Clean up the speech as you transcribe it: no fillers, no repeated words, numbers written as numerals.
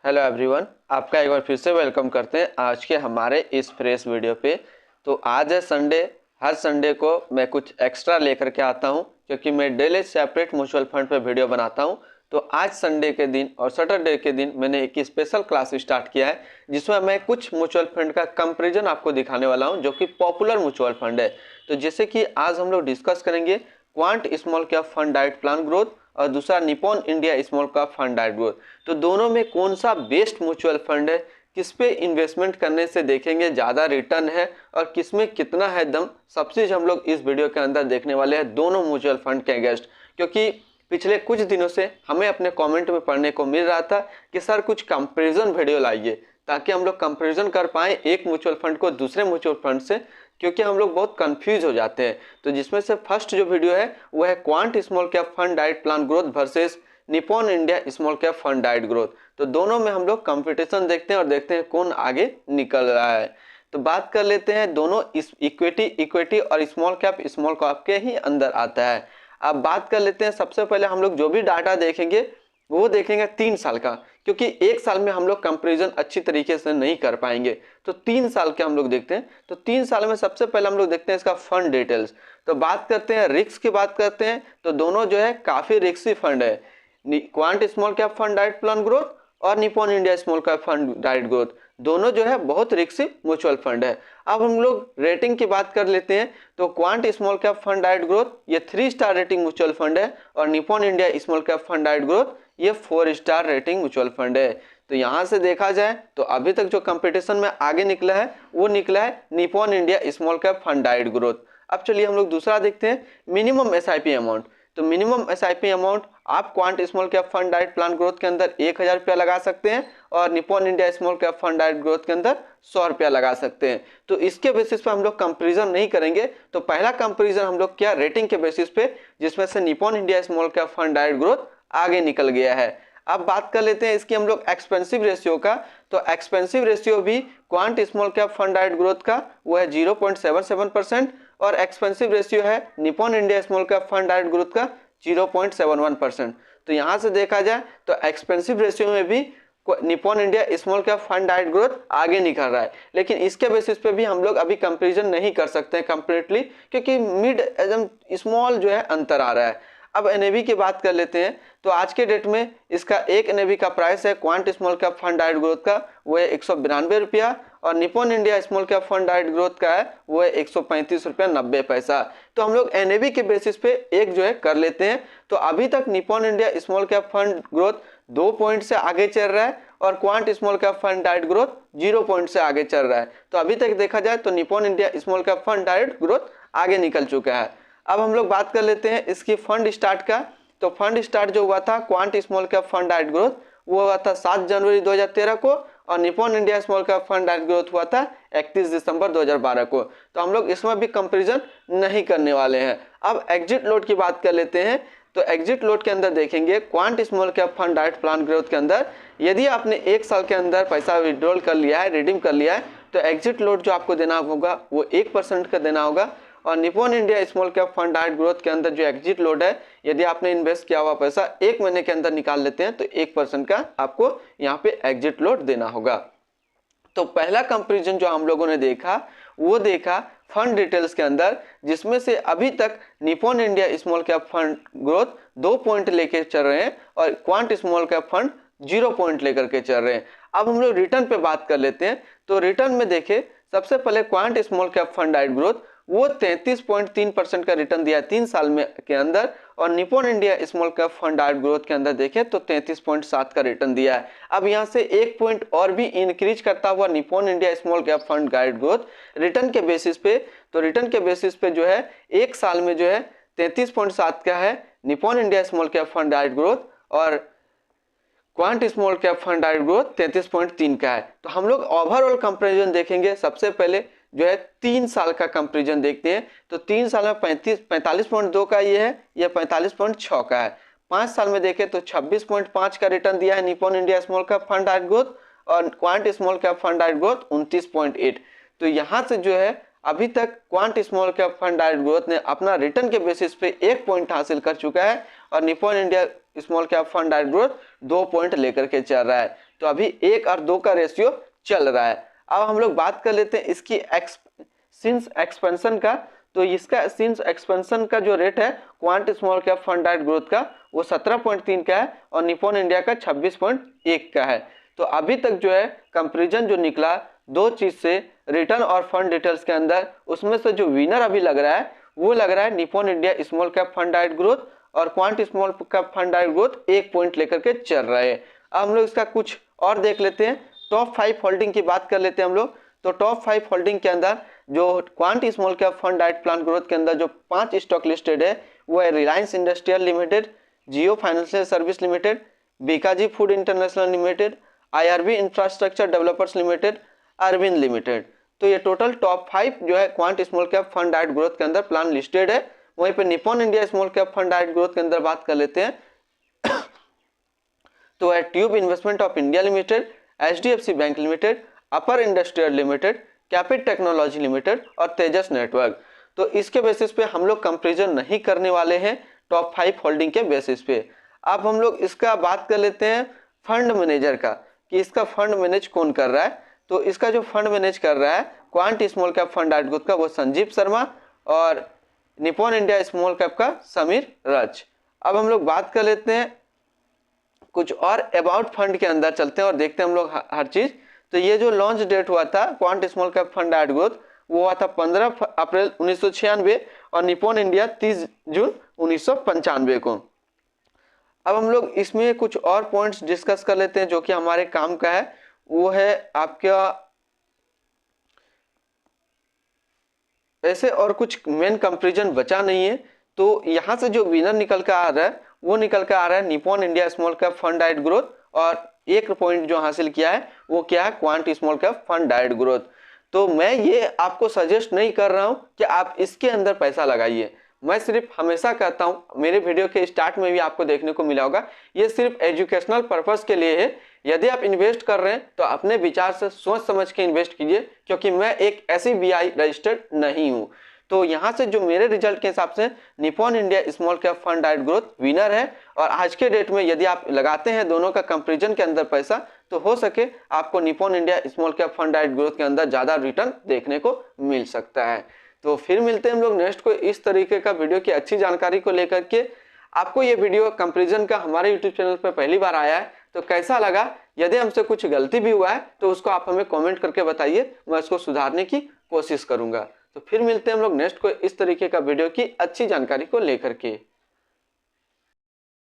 Hello everyone, आपका एक बार फिर से वेलकम करते हैं आज के हमारे इस फ्रेश वीडियो पे। तो आज है संडे। हर संडे को मैं कुछ एक्स्ट्रा लेकर के आता हूं क्योंकि मैं डेली सेपरेट म्यूचुअल फंड पे वीडियो बनाता हूं। तो आज संडे के दिन और सैटरडे के दिन मैंने एक स्पेशल क्लास स्टार्ट किया है जिसमें मैं कुछ म्यूचुअल फंड का कंपेरिजन आपको दिखाने वाला हूँ जो कि पॉपुलर म्यूचुअल फंड है। तो जैसे कि आज हम लोग डिस्कस करेंगे क्वांट स्मॉल कैप फंड डाइट प्लान ग्रोथ और दूसरा Nippon India small cap fund डाइट ग्रोथ। तो दोनों में कौन सा बेस्ट म्यूचुअल फंड है, किस पे इन्वेस्टमेंट करने से देखेंगे ज़्यादा रिटर्न है और किस में कितना है दम, सब चीज़ हम लोग इस वीडियो के अंदर देखने वाले हैं दोनों म्यूचुअल फंड के अगेंस्ट। क्योंकि पिछले कुछ दिनों से हमें अपने कमेंट में पढ़ने को मिल रहा था कि सर कुछ कंपैरिजन वीडियो लाइए ताकि हम लोग कंपैरिजन कर पाएँ एक म्यूचुअल फंड को दूसरे म्यूचुअल फंड से, क्योंकि हम लोग बहुत कंफ्यूज हो जाते हैं। तो जिसमें से फर्स्ट जो वीडियो है वो है क्वांट स्मॉल कैप फंड डाइट plan growth versus Nippon India small cap fund डाइट ग्रोथ। तो दोनों में हम लोग कंपटीशन देखते हैं और देखते हैं कौन आगे निकल रहा है। तो बात कर लेते हैं, दोनों इस इक्विटी और स्मॉल कैप के ही अंदर आता है। अब बात कर लेते हैं, सबसे पहले हम लोग जो भी डाटा देखेंगे वो देखेंगे 3 साल का, क्योंकि एक साल में हम लोग कंपैरिजन अच्छी तरीके से नहीं कर पाएंगे। तो 3 साल के हम लोग देखते हैं। तो 3 साल में सबसे पहले हम लोग देखते हैं इसका फंड डिटेल्स। तो बात करते हैं रिस्क की, बात करते हैं तो दोनों जो है काफ़ी रिस्की फंड है, क्वांट स्मॉल कैप फंड डाइट प्लान ग्रोथ और Nippon India small cap fund डाइट ग्रोथ, दोनों जो है बहुत रिस्की म्यूचुअल फंड है। अब हम लोग रेटिंग की बात कर लेते हैं। तो क्वांट स्मॉल कैप फंड डाइट ग्रोथ ये 3 स्टार रेटिंग म्यूचुअल फंड है और Nippon India small cap fund डाइट ग्रोथ ये 4 स्टार रेटिंग म्यूचुअल फंड है। तो यहाँ से देखा जाए तो अभी तक जो कंपटीशन में आगे निकला है वो निकला है Nippon India small cap fund डाइट ग्रोथ। अब चलिए हम लोग दूसरा देखते हैं, मिनिमम एसआईपी अमाउंट। तो मिनिमम एसआईपी अमाउंट आप क्वांट स्मॉल कैप फंड डाइट प्लान ग्रोथ के अंदर 1000 रुपया लगा सकते हैं और Nippon India small cap fund डाइट ग्रोथ के अंदर 100 रुपया लगा सकते हैं। तो इसके बेसिस पे हम लोग कंपैरिजन नहीं करेंगे। तो पहला कंपैरिजन हम लोग किया रेटिंग के बेसिस पे, जिसमें से Nippon India small cap fund डाइट ग्रोथ आगे निकल गया है। अब बात कर लेते हैं इसकी हम लोग एक्सपेंसिव रेशियो का। तो एक्सपेंसिव रेशियो भी क्वांट स्मॉल कैप फंड डाइट ग्रोथ का वो है 0.77% और एक्सपेंसिव रेशियो है Nippon India small cap fund डाइट ग्रोथ का 0.71%। तो यहाँ से देखा जाए तो एक्सपेंसिव रेशियो में भी Nippon India small cap fund डाइट ग्रोथ आगे निकल रहा है। लेकिन इसके बेसिस पे भी हम लोग अभी कंपैरिजन नहीं कर सकते हैं कंप्लीटली, क्योंकि मिड एकदम स्मॉल जो है अंतर आ रहा है। अब एनएवी की बात कर लेते हैं। तो आज के डेट में इसका एक एनएवी का प्राइस है क्वांट स्मॉल कैप फंड डाइट ग्रोथ का वो है 192 रुपया और Nippon India small cap fund डाइट ग्रोथ का है वो है 135 रुपया 90 पैसा। तो हम लोग एनएवी के बेसिस पे एक जो है कर लेते हैं। तो अभी तक Nippon India small cap fund growth 2 point से आगे चल रहा है और क्वांट स्मॉल कैप फंड डाइट ग्रोथ 0 पॉइंट से आगे चल रहा है। तो अभी तक देखा जाए तो Nippon India small cap fund डाइट ग्रोथ आगे निकल चुका है। अब हम लोग बात कर लेते हैं इसकी फंड स्टार्ट का। तो फंड स्टार्ट जो हुआ था क्वांट स्मॉल कैप फंड डाइट ग्रोथ वो हुआ था 7 जनवरी 2013 को और Nippon India small cap fund डाइट ग्रोथ हुआ था 31 दिसंबर 2012 को। तो हम लोग इसमें भी कंपैरिजन नहीं करने वाले हैं। अब एग्जिट लोड की बात कर लेते हैं। तो एग्जिट लोड के अंदर देखेंगे क्वांट स्मॉल कैप फंड डाइट प्लान ग्रोथ के अंदर यदि आपने 1 साल के अंदर पैसा विड्रॉल कर लिया है, रिडीम कर लिया है, तो एग्जिट लोड जो आपको देना होगा वो 1% का देना होगा। और Nippon India small cap fund डाइट ग्रोथ के अंदर जो एग्जिट लोड है, यदि आपने इन्वेस्ट किया हुआ पैसा 1 महीने के अंदर निकाल लेते हैं तो 1% का आपको यहाँ पे एग्जिट लोड देना होगा। तो पहला कंपैरिजन जो हम लोगों ने देखा वो देखा फंड डिटेल्स के अंदर, जिसमें से अभी तक Nippon India small cap fund growth 2 point लेके चल रहे हैं और quant small cap fund 0 point लेकर के चल रहे हैं। अब हम लोग रिटर्न पे बात कर लेते हैं। तो रिटर्न में देखें, सबसे पहले क्वांट स्मॉल कैप फंड डाइट ग्रोथ वो 33.3% का रिटर्न दिया 3 साल में के अंदर और Nippon India small cap fund डाइट ग्रोथ के अंदर देखें तो 33.7 का रिटर्न दिया है। अब यहाँ से 1 पॉइंट और भी इंक्रीज करता हुआ Nippon India small cap fund डाइट ग्रोथ रिटर्न के बेसिस पे, तो रिटर्न के बेसिस पे जो है 1 साल में जो है 33.7 का है Nippon India small cap fund डाइट ग्रोथ और क्वांट स्मॉल कैप फंड डाइट ग्रोथ 33.3 का है। तो हम लोग ओवरऑल कंपैरिजन देखेंगे। सबसे पहले जो है 3 साल का कंपैरिजन देखते हैं। तो 3 साल में 45.2 का ये है, ये 45.6 का है। 5 साल में देखें तो 26.5 का रिटर्न दिया है Nippon India small cap fund डाइट ग्रोथ और क्वांट स्मॉल कैप फंड डाइट ग्रोथ 29.8। तो यहाँ से जो है अभी तक क्वांट स्मॉल कैप फंड डाइट ग्रोथ ने अपना रिटर्न के बेसिस पे 1 पॉइंट हासिल कर चुका है और Nippon India small cap fund डाइट ग्रोथ 2 पॉइंट लेकर के चल रहा है। तो अभी 1 और 2 का रेशियो चल रहा है। अब हम लोग बात कर लेते हैं इसकी सिंस एक्सपेंशन का। तो इसका सिंस एक्सपेंशन का जो रेट है quant small cap fund direct growth का वो 17.3 का है और निप्पॉन इंडिया का 26.1 का है। तो अभी तक जो है कंपैरिजन जो निकला दो चीज से, रिटर्न और फंड डिटेल्स के अंदर, उसमें से जो विनर अभी लग रहा है वो लग रहा है Nippon India small cap fund direct growth, और quant small cap fund direct growth 1 point लेकर के चल रहे हैं। अब हम लोग इसका कुछ और देख लेते हैं। टॉप 5 होल्डिंग की बात कर लेते हैं हम लोग। तो टॉप 5 होल्डिंग के अंदर जो quant small cap fund direct plan growth के अंदर जो 5 स्टॉक लिस्टेड है वो है Reliance industrial limited, Jio financial service limited, Bikaji food international limited, IRB infrastructure developers limited, Arvind limited. तो ये टोटल टॉप 5 जो है quant small cap fund direct growth के अंदर प्लान लिस्टेड है। वहीं पे Nippon India small cap fund direct growth के अंदर बात कर लेते हैं तो है tube investment of India limited, HDFC bank limited, Apar industrial limited, कैपिट टेक्नोलॉजी लिमिटेड और तेजस नेटवर्क। तो इसके बेसिस पे हम लोग कंपैरिजन नहीं करने वाले हैं टॉप 5 होल्डिंग के बेसिस पे। अब हम लोग इसका बात कर लेते हैं फंड मैनेजर का कि इसका फंड मैनेज कौन कर रहा है। तो इसका जो फंड मैनेज कर रहा है quant small cap fund direct growth का वो संजीव शर्मा और निप्पॉन इंडिया स्मॉल कैप का समीर रच। अब हम लोग बात कर लेते हैं कुछ और अबाउट फंड के अंदर चलते हैं और देखते हैं हम लोग हर चीज। तो ये जो लॉन्च डेट हुआ था quant small cap fund direct growth वो हुआ था 15 अप्रैल 1996 और निप्पॉन इंडिया 30 जून 1995 को। अब हम लोग इसमें कुछ और पॉइंट्स डिस्कस कर लेते हैं जो कि हमारे काम का है। वो है आपका ऐसे और कुछ मेन कंपैरिजन बचा नहीं है। तो यहाँ से जो विनर निकल कर आ रहा है वो निकल कर आ रहा है Nippon India small cap fund direct growth, और 1 पॉइंट जो हासिल किया है वो क्या है quant small cap fund direct growth. तो मैं ये आपको सजेस्ट नहीं कर रहा हूं कि आप इसके अंदर पैसा लगाइए। मैं सिर्फ हमेशा कहता हूं, मेरे वीडियो के स्टार्ट में भी आपको देखने को मिला होगा, ये सिर्फ एजुकेशनल पर्पस के लिए है। यदि आप इन्वेस्ट कर रहे हैं तो अपने विचार से सोच समझ के इन्वेस्ट कीजिए, क्योंकि मैं एक ऐसी बीआई रजिस्टर्ड नहीं हूं। तो यहाँ से जो मेरे रिजल्ट के हिसाब से Nippon India small cap fund direct growth winner है। और आज के डेट में यदि आप लगाते हैं दोनों का कंपैरिजन के अंदर पैसा, तो हो सके आपको Nippon India small cap fund direct growth के अंदर ज्यादा रिटर्न देखने को मिल सकता है। तो फिर मिलते हैं हम लोग नेक्स्ट को इस तरीके का वीडियो की अच्छी जानकारी को लेकर के। आपको ये वीडियो कंपैरिजन का हमारे यूट्यूब चैनल पर पहली बार आया है तो कैसा लगा? यदि हमसे कुछ गलती भी हुआ है तो उसको आप हमें कमेंट करके बताइए, मैं उसको सुधारने की कोशिश करूंगा। तो फिर मिलते हैं हम लोग नेक्स्ट को इस तरीके का वीडियो की अच्छी जानकारी को लेकर के।